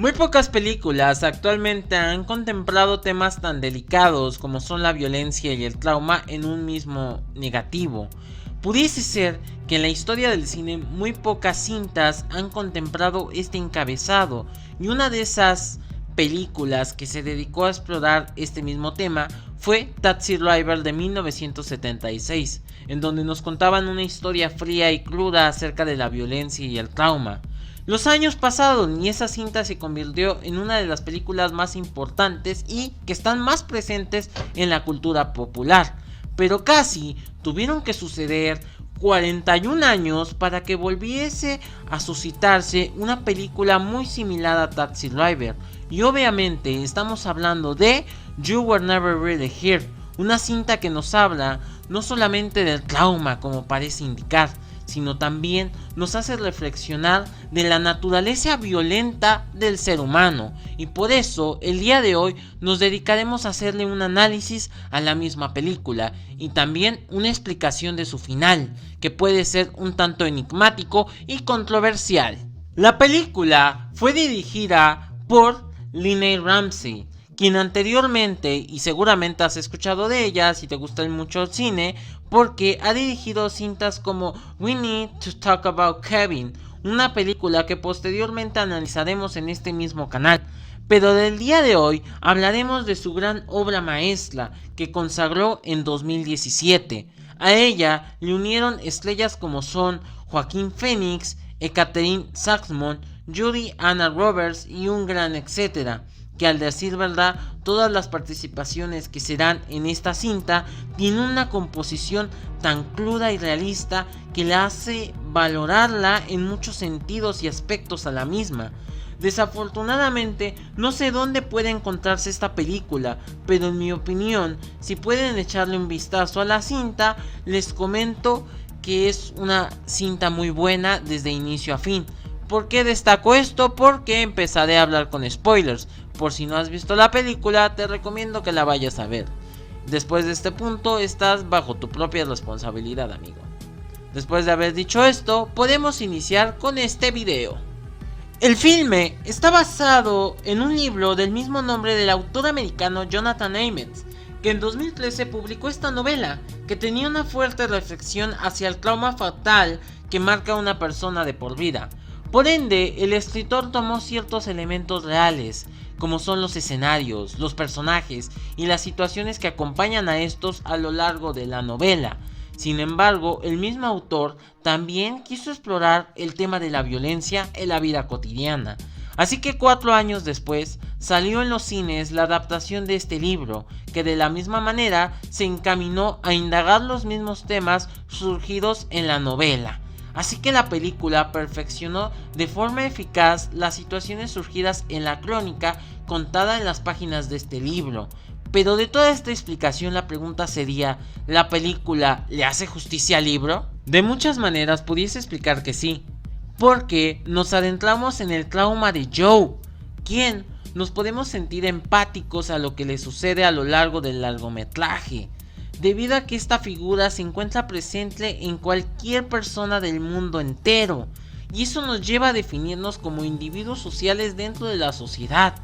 Muy pocas películas actualmente han contemplado temas tan delicados como son la violencia y el trauma en un mismo negativo. Pudiese ser que en la historia del cine muy pocas cintas han contemplado este encabezado, y una de esas películas que se dedicó a explorar este mismo tema fue Taxi Driver de 1976, en donde nos contaban una historia fría y cruda acerca de la violencia y el trauma. Los años pasaron y esa cinta se convirtió en una de las películas más importantes y que están más presentes en la cultura popular, pero casi tuvieron que suceder 41 años para que volviese a suscitarse una película muy similar a Taxi Driver, y obviamente estamos hablando de You Were Never Really Here, una cinta que nos habla no solamente del trauma como parece indicar, sino también nos hace reflexionar de la naturaleza violenta del ser humano, y por eso el día de hoy nos dedicaremos a hacerle un análisis a la misma película y también una explicación de su final, que puede ser un tanto enigmático y controversial. La película fue dirigida por Linne Ramsay, quien anteriormente, y seguramente has escuchado de ella si te gusta mucho el cine, porque ha dirigido cintas como We Need to Talk About Kevin, una película que posteriormente analizaremos en este mismo canal. Pero del día de hoy hablaremos de su gran obra maestra que consagró en 2017. A ella le unieron estrellas como son Joaquín Phoenix, Catherine Saxmon, Judy Anna Roberts y un gran etcétera, que al decir verdad todas las participaciones que se dan en esta cinta tienen una composición tan cruda y realista que la hace valorarla en muchos sentidos y aspectos a la misma. Desafortunadamente no sé dónde puede encontrarse esta película, pero en mi opinión, si pueden echarle un vistazo a la cinta, les comento que es una cinta muy buena desde inicio a fin. ¿Por qué destaco esto? Porque empezaré a hablar con spoilers. Por si no has visto la película, te recomiendo que la vayas a ver. Después de este punto, estás bajo tu propia responsabilidad, amigo. Después de haber dicho esto, podemos iniciar con este video. El filme está basado en un libro del mismo nombre del autor americano Jonathan Ames, que en 2013 publicó esta novela, que tenía una fuerte reflexión hacia el trauma fatal que marca a una persona de por vida. Por ende, el escritor tomó ciertos elementos reales, como son los escenarios, los personajes y las situaciones que acompañan a estos a lo largo de la novela. Sin embargo, el mismo autor también quiso explorar el tema de la violencia en la vida cotidiana. Así que 4 años después salió en los cines la adaptación de este libro, que de la misma manera se encaminó a indagar los mismos temas surgidos en la novela. Así que la película perfeccionó de forma eficaz las situaciones surgidas en la crónica contada en las páginas de este libro. Pero de toda esta explicación la pregunta sería, ¿la película le hace justicia al libro? De muchas maneras pudiese explicar que sí, porque nos adentramos en el trauma de Joe, quien nos podemos sentir empáticos a lo que le sucede a lo largo del largometraje, debido a que esta figura se encuentra presente en cualquier persona del mundo entero, y eso nos lleva a definirnos como individuos sociales dentro de la sociedad,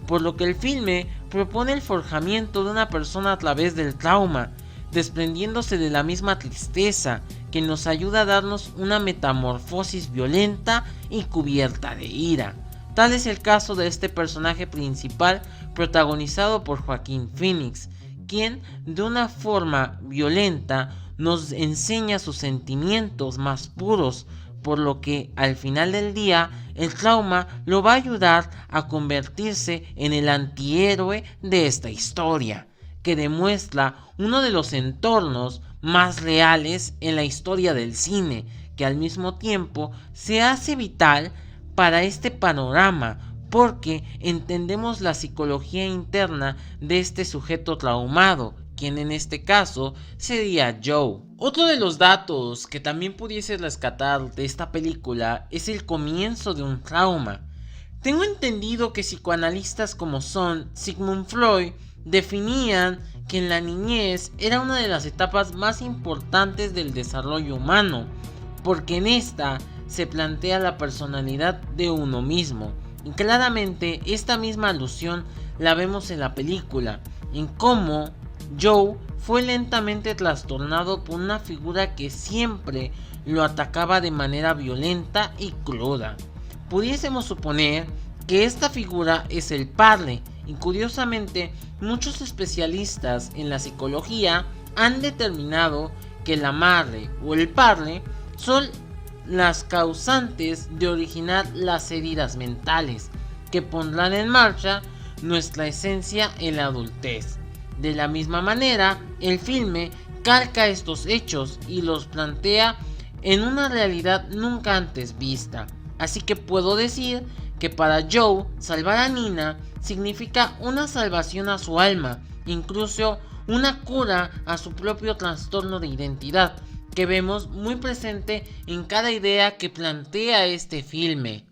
por lo que el filme propone el forjamiento de una persona a través del trauma, desprendiéndose de la misma tristeza, que nos ayuda a darnos una metamorfosis violenta y cubierta de ira. Tal es el caso de este personaje principal protagonizado por Joaquín Phoenix, quien de una forma violenta nos enseña sus sentimientos más puros, por lo que al final del día el trauma lo va a ayudar a convertirse en el antihéroe de esta historia, que demuestra uno de los entornos más reales en la historia del cine, que al mismo tiempo se hace vital para este panorama, porque entendemos la psicología interna de este sujeto traumado, quien en este caso sería Joe. Otro de los datos que también pudiese rescatar de esta película es el comienzo de un trauma. Tengo entendido que psicoanalistas como son Sigmund Freud definían que en la niñez era una de las etapas más importantes del desarrollo humano, porque en esta se plantea la personalidad de uno mismo, Y claramente esta misma alusión la vemos en la película, en cómo Joe fue lentamente trastornado por una figura que siempre lo atacaba de manera violenta y cruda. Pudiésemos suponer que esta figura es el padre, y curiosamente muchos especialistas en la psicología han determinado que la madre o el padre son las causantes de originar las heridas mentales que pondrán en marcha nuestra esencia en la adultez. De la misma manera, el filme calca estos hechos y los plantea en una realidad nunca antes vista. Así que puedo decir que para Joe, salvar a Nina significa una salvación a su alma, incluso una cura a su propio trastorno de identidad, que vemos muy presente en cada idea que plantea este filme.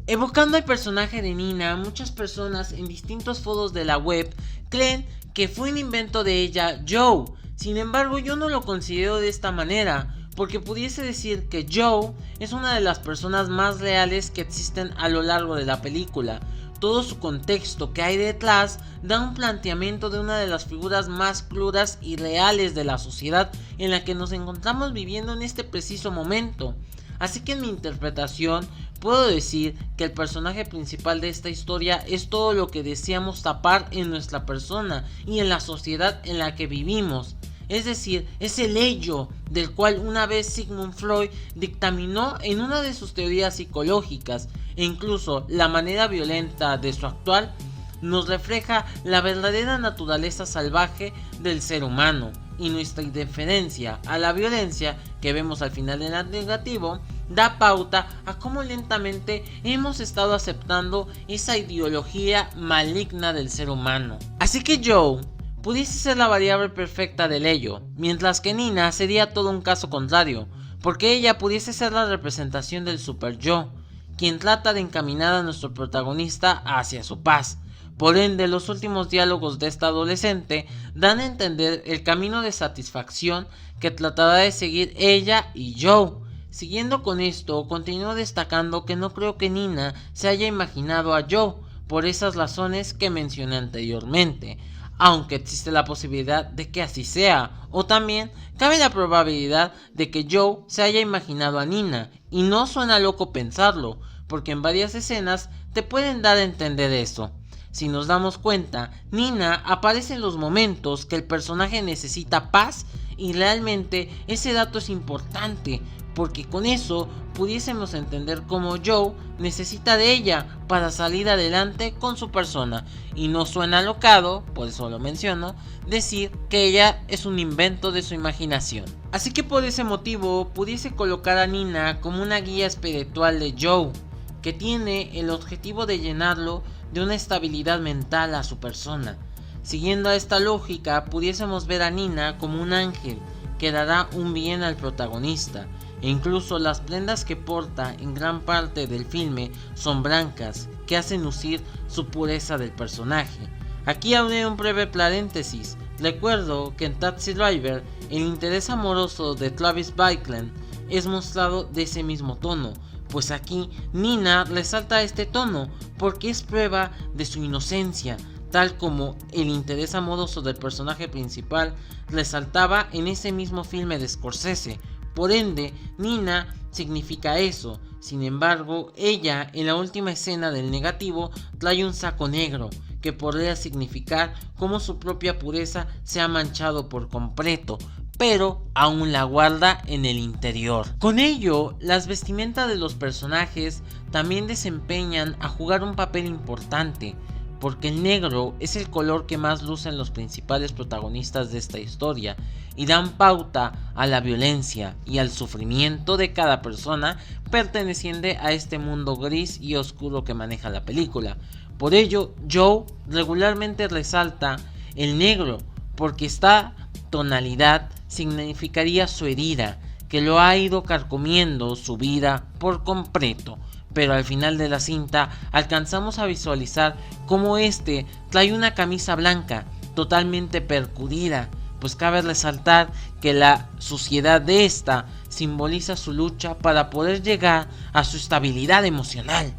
Evocando al personaje de Nina, muchas personas en distintos foros de la web creen que fue un invento de ella, Joe. Sin embargo, yo no lo considero de esta manera, porque pudiese decir que Joe es una de las personas más reales que existen a lo largo de la película. Todo su contexto que hay detrás da un planteamiento de una de las figuras más crudas y reales de la sociedad en la que nos encontramos viviendo en este preciso momento. Así que en mi interpretación puedo decir que el personaje principal de esta historia es todo lo que deseamos tapar en nuestra persona y en la sociedad en la que vivimos. Es decir, es el ello del cual una vez Sigmund Freud dictaminó en una de sus teorías psicológicas, e incluso la manera violenta de su actuar nos refleja la verdadera naturaleza salvaje del ser humano, y nuestra indiferencia a la violencia que vemos al final del negativo da pauta a cómo lentamente hemos estado aceptando esa ideología maligna del ser humano. Así que Joe pudiese ser la variable perfecta del ello, mientras que Nina sería todo un caso contrario, porque ella pudiese ser la representación del super yo, quien trata de encaminar a nuestro protagonista hacia su paz. Por ende, los últimos diálogos de esta adolescente dan a entender el camino de satisfacción que tratará de seguir ella y Joe. Siguiendo con esto, continúo destacando que no creo que Nina se haya imaginado a Joe, por esas razones que mencioné anteriormente, aunque existe la posibilidad de que así sea, o también cabe la probabilidad de que Joe se haya imaginado a Nina, y no suena loco pensarlo, porque en varias escenas te pueden dar a entender eso. Si nos damos cuenta, Nina aparece en los momentos que el personaje necesita paz, y realmente ese dato es importante, porque con eso pudiésemos entender cómo Joe necesita de ella para salir adelante con su persona, y no suena alocado, por eso lo menciono, decir que ella es un invento de su imaginación. Así que por ese motivo pudiese colocar a Nina como una guía espiritual de Joe, que tiene el objetivo de llenarlo de una estabilidad mental a su persona. Siguiendo a esta lógica, pudiésemos ver a Nina como un ángel que dará un bien al protagonista, e incluso las prendas que porta en gran parte del filme son blancas, que hacen lucir su pureza del personaje. Aquí haré un breve paréntesis. Recuerdo que en Taxi Driver el interés amoroso de Travis Bickle es mostrado de ese mismo tono, pues aquí Nina resalta este tono porque es prueba de su inocencia, tal como el interés amoroso del personaje principal resaltaba en ese mismo filme de Scorsese. Por ende, Nina significa eso. Sin embargo, ella en la última escena del negativo trae un saco negro, que podría significar cómo su propia pureza se ha manchado por completo, pero aún la guarda en el interior. Con ello, las vestimentas de los personajes también desempeñan a jugar un papel importante, porque el negro es el color que más lucen los principales protagonistas de esta historia, y dan pauta a la violencia y al sufrimiento de cada persona perteneciente a este mundo gris y oscuro que maneja la película. Por ello, Joe regularmente resalta el negro, porque esta tonalidad significaría su herida, que lo ha ido carcomiendo su vida por completo. Pero al final de la cinta alcanzamos a visualizar cómo este trae una camisa blanca totalmente percudida, pues cabe resaltar que la suciedad de esta simboliza su lucha para poder llegar a su estabilidad emocional.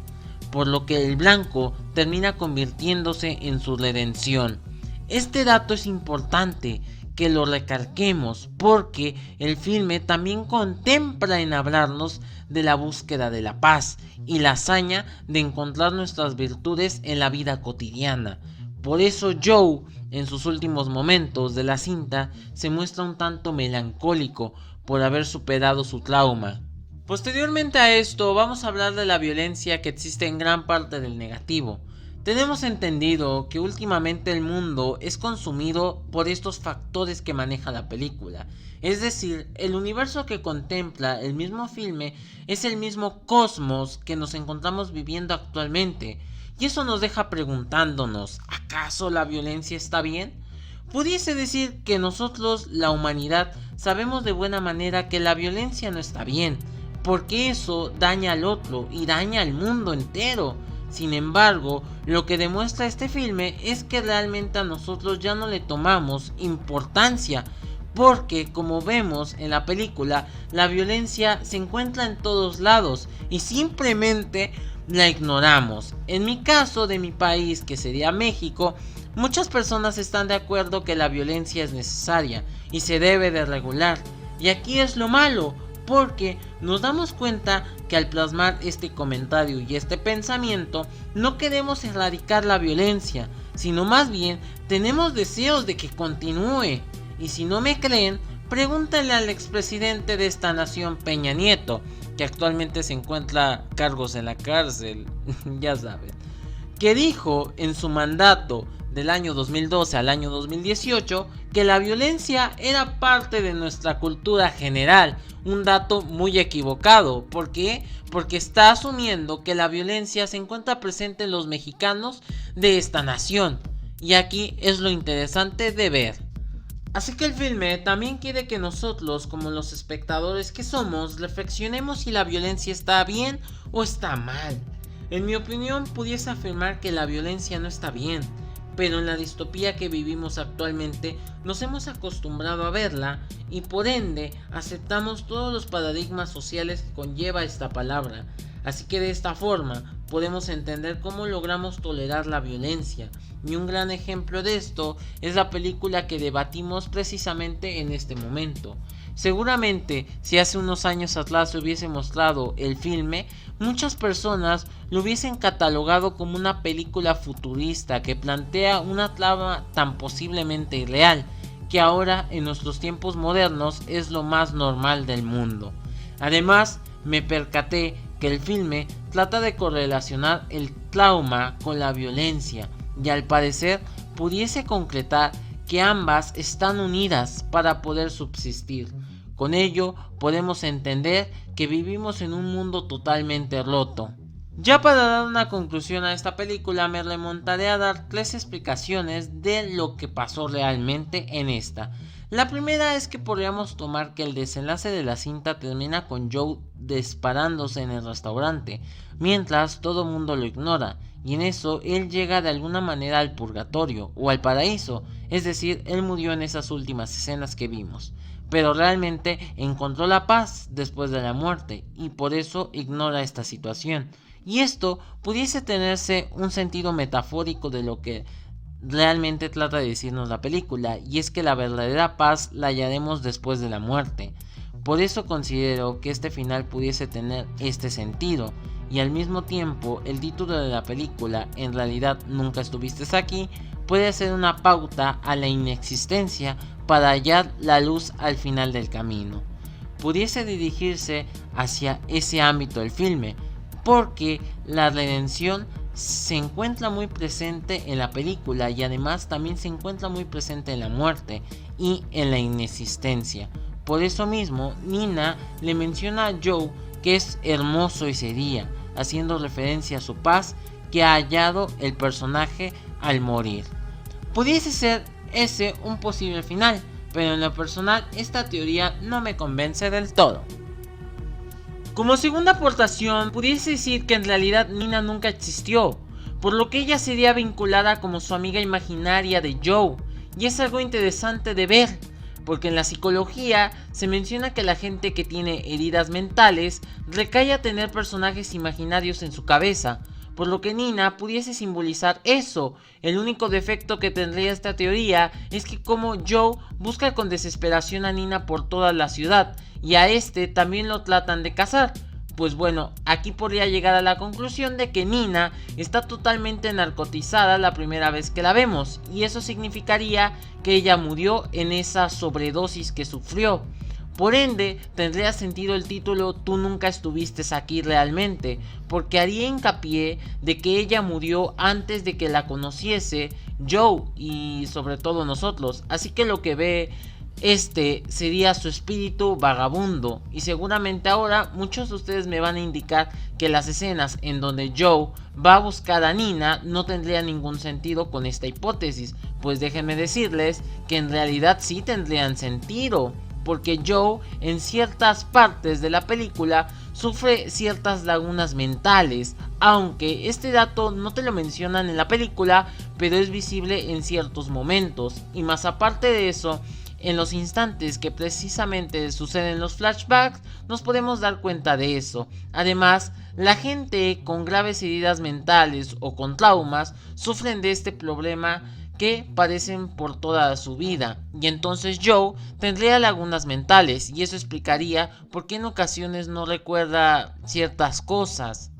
por lo que el blanco termina convirtiéndose en su redención. Este dato es importante que lo recalquemos porque el filme también contempla en hablarnos de la búsqueda de la paz y la hazaña de encontrar nuestras virtudes en la vida cotidiana. Por eso Joe, en sus últimos momentos de la cinta, se muestra un tanto melancólico por haber superado su trauma. Posteriormente a esto, vamos a hablar de la violencia que existe en gran parte del negativo. Tenemos entendido que últimamente el mundo es consumido por estos factores que maneja la película. Es decir, el universo que contempla el mismo filme es el mismo cosmos que nos encontramos viviendo actualmente. Y eso nos deja preguntándonos, ¿acaso la violencia está bien? Pudiese decir que nosotros, la humanidad, sabemos de buena manera que la violencia no está bien, porque eso daña al otro y daña al mundo entero. Sin embargo, lo que demuestra este filme es que realmente a nosotros ya no le tomamos importancia, porque como vemos en la película, la violencia se encuentra en todos lados y simplemente la ignoramos. En mi caso de mi país, que sería México, muchas personas están de acuerdo que la violencia es necesaria y se debe de regular. Y aquí es lo malo, porque nos damos cuenta que al plasmar este comentario y este pensamiento no queremos erradicar la violencia, sino más bien tenemos deseos de que continúe. Y si no me creen, pregúntenle al expresidente de esta nación, Peña Nieto, que actualmente se encuentra a cargos en la cárcel, ya saben, que dijo en su mandato del año 2012 al año 2018 que la violencia era parte de nuestra cultura general. Un dato muy equivocado. ¿Por qué? Porque está asumiendo que la violencia se encuentra presente en los mexicanos de esta nación. Y aquí es lo interesante de ver. Así que el filme también quiere que nosotros, como los espectadores que somos, reflexionemos si la violencia está bien o está mal. En mi opinión, pudiese afirmar que la violencia no está bien, pero en la distopía que vivimos actualmente nos hemos acostumbrado a verla y por ende aceptamos todos los paradigmas sociales que conlleva esta palabra. Así que de esta forma podemos entender cómo logramos tolerar la violencia. Y un gran ejemplo de esto es la película que debatimos precisamente en este momento. Seguramente si hace unos años atrás se hubiese mostrado el filme, muchas personas lo hubiesen catalogado como una película futurista que plantea una trama tan posiblemente irreal, que ahora en nuestros tiempos modernos es lo más normal del mundo. Además, me percaté que el filme trata de correlacionar el trauma con la violencia y al parecer pudiese concretar que ambas están unidas para poder subsistir. Con ello podemos entender que vivimos en un mundo totalmente roto. Ya para dar una conclusión a esta película me remontaré a dar 3 explicaciones de lo que pasó realmente en esta. La primera es que podríamos tomar que el desenlace de la cinta termina con Joe disparándose en el restaurante, mientras todo el mundo lo ignora, y en eso él llega de alguna manera al purgatorio o al paraíso, es decir, él murió en esas últimas escenas que vimos, pero realmente encontró la paz después de la muerte y por eso ignora esta situación. Y esto pudiese tenerse un sentido metafórico de lo que realmente trata de decirnos la película, y es que la verdadera paz la hallaremos después de la muerte. Por eso considero que este final pudiese tener este sentido, y al mismo tiempo el título de la película, En realidad nunca estuviste aquí, puede ser una pauta a la inexistencia para hallar la luz al final del camino. Pudiese dirigirse hacia ese ámbito del filme, porque la redención se encuentra muy presente en la película y además también se encuentra muy presente en la muerte y en la inexistencia. Por eso mismo, Nina le menciona a Joe que es hermoso ese día, haciendo referencia a su paz que ha hallado el personaje al morir. Pudiese ser ese un posible final, pero en lo personal esta teoría no me convence del todo. Como segunda aportación, pudiese decir que en realidad Nina nunca existió, por lo que ella sería vinculada como su amiga imaginaria de Joe, y es algo interesante de ver, porque en la psicología se menciona que la gente que tiene heridas mentales recae a tener personajes imaginarios en su cabeza, por lo que Nina pudiese simbolizar eso. El único defecto que tendría esta teoría es que como Joe busca con desesperación a Nina por toda la ciudad, y a este también lo tratan de cazar. Pues bueno, aquí podría llegar a la conclusión de que Nina está totalmente narcotizada la primera vez que la vemos, y eso significaría que ella murió en esa sobredosis que sufrió. Por ende, tendría sentido el título Tú nunca estuviste aquí realmente, porque haría hincapié de que ella murió antes de que la conociese Joe y sobre todo nosotros, así que lo que ve sería su espíritu vagabundo. Y seguramente ahora muchos de ustedes me van a indicar que las escenas en donde Joe va a buscar a Nina no tendrían ningún sentido con esta hipótesis, pues déjenme decirles que en realidad sí tendrían sentido, porque Joe en ciertas partes de la película sufre ciertas lagunas mentales, aunque este dato no te lo mencionan en la película, pero es visible en ciertos momentos. Y más aparte de eso, en los instantes que precisamente suceden los flashbacks, nos podemos dar cuenta de eso. Además, la gente con graves heridas mentales o con traumas sufren de este problema que padecen por toda su vida, y entonces Joe tendría lagunas mentales, y eso explicaría por qué en ocasiones no recuerda ciertas cosas.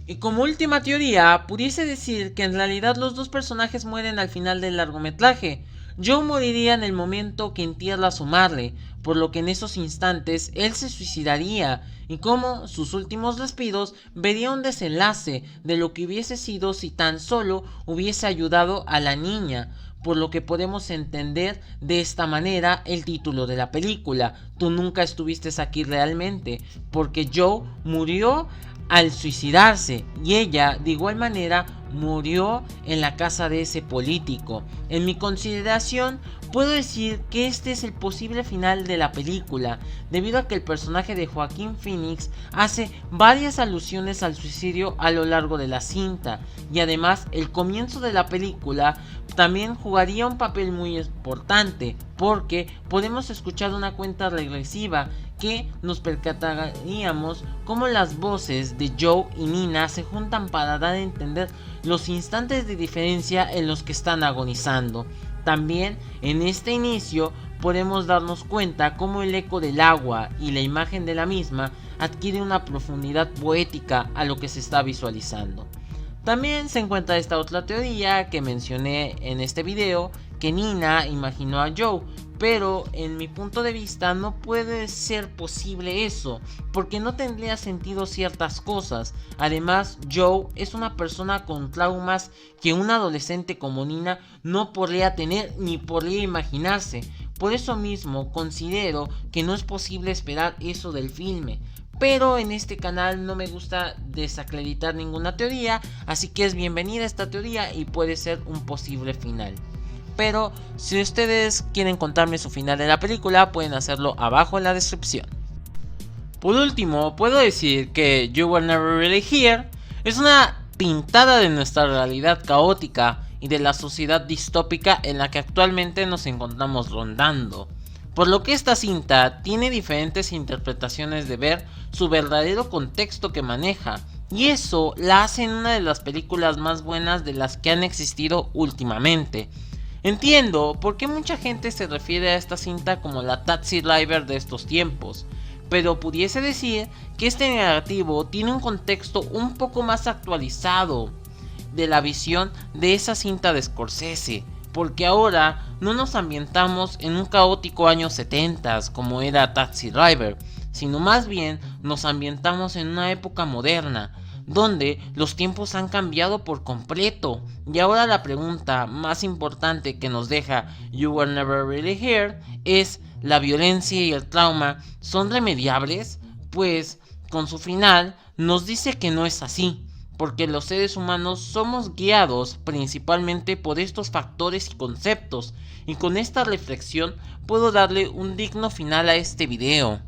Y como última teoría, pudiese decir que en realidad los dos personajes mueren al final del largometraje. Joe moriría en el momento que entierra a su madre, por lo que en esos instantes él se suicidaría, y como sus últimos respiros vería un desenlace de lo que hubiese sido si tan solo hubiese ayudado a la niña, por lo que podemos entender de esta manera el título de la película, Tú nunca estuviste aquí realmente, porque Joe murió al suicidarse y ella de igual manera murió en la casa de ese político. En mi consideración puedo decir que este es el posible final de la película, debido a que el personaje de Joaquín Phoenix hace varias alusiones al suicidio a lo largo de la cinta, y además el comienzo de la película también jugaría un papel muy importante, porque podemos escuchar una cuenta regresiva que nos percataríamos cómo las voces de Joe y Nina se juntan para dar a entender los instantes de diferencia en los que están agonizando. También en este inicio podemos darnos cuenta cómo el eco del agua y la imagen de la misma adquiere una profundidad poética a lo que se está visualizando. También se encuentra esta otra teoría que mencioné en este video, que Nina imaginó a Joe, pero en mi punto de vista no puede ser posible eso, porque no tendría sentido ciertas cosas. Además, Joe es una persona con traumas que un adolescente como Nina no podría tener ni podría imaginarse. Por eso mismo considero que no es posible esperar eso del filme. Pero en este canal no me gusta desacreditar ninguna teoría, así que es bienvenida esta teoría y puede ser un posible final. Pero si ustedes quieren contarme su final de la película, pueden hacerlo abajo en la descripción. Por último, puedo decir que You Were Never Really Here es una pintada de nuestra realidad caótica y de la sociedad distópica en la que actualmente nos encontramos rondando. Por lo que esta cinta tiene diferentes interpretaciones de ver su verdadero contexto que maneja, y eso la hace en una de las películas más buenas de las que han existido últimamente. Entiendo por qué mucha gente se refiere a esta cinta como la Taxi Driver de estos tiempos, pero pudiese decir que este narrativo tiene un contexto un poco más actualizado de la visión de esa cinta de Scorsese, porque ahora no nos ambientamos en un caótico años 70 como era Taxi Driver, sino más bien nos ambientamos en una época moderna, donde los tiempos han cambiado por completo. Y ahora la pregunta más importante que nos deja You Were Never Really Here es: ¿la violencia y el trauma son remediables? Pues con su final nos dice que no es así, porque los seres humanos somos guiados principalmente por estos factores y conceptos, y con esta reflexión puedo darle un digno final a este video.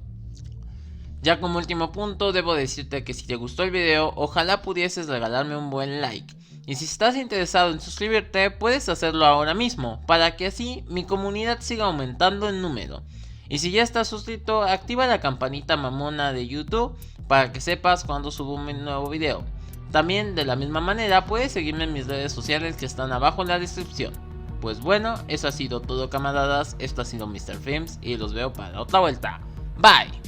Ya como último punto, debo decirte que si te gustó el video, ojalá pudieses regalarme un buen like. Y si estás interesado en suscribirte, puedes hacerlo ahora mismo, para que así mi comunidad siga aumentando en número. Y si ya estás suscrito, activa la campanita mamona de YouTube para que sepas cuando subo un nuevo video. También de la misma manera puedes seguirme en mis redes sociales que están abajo en la descripción. Pues bueno, eso ha sido todo, camaradas. Esto ha sido Mr. Films y los veo para otra vuelta. Bye.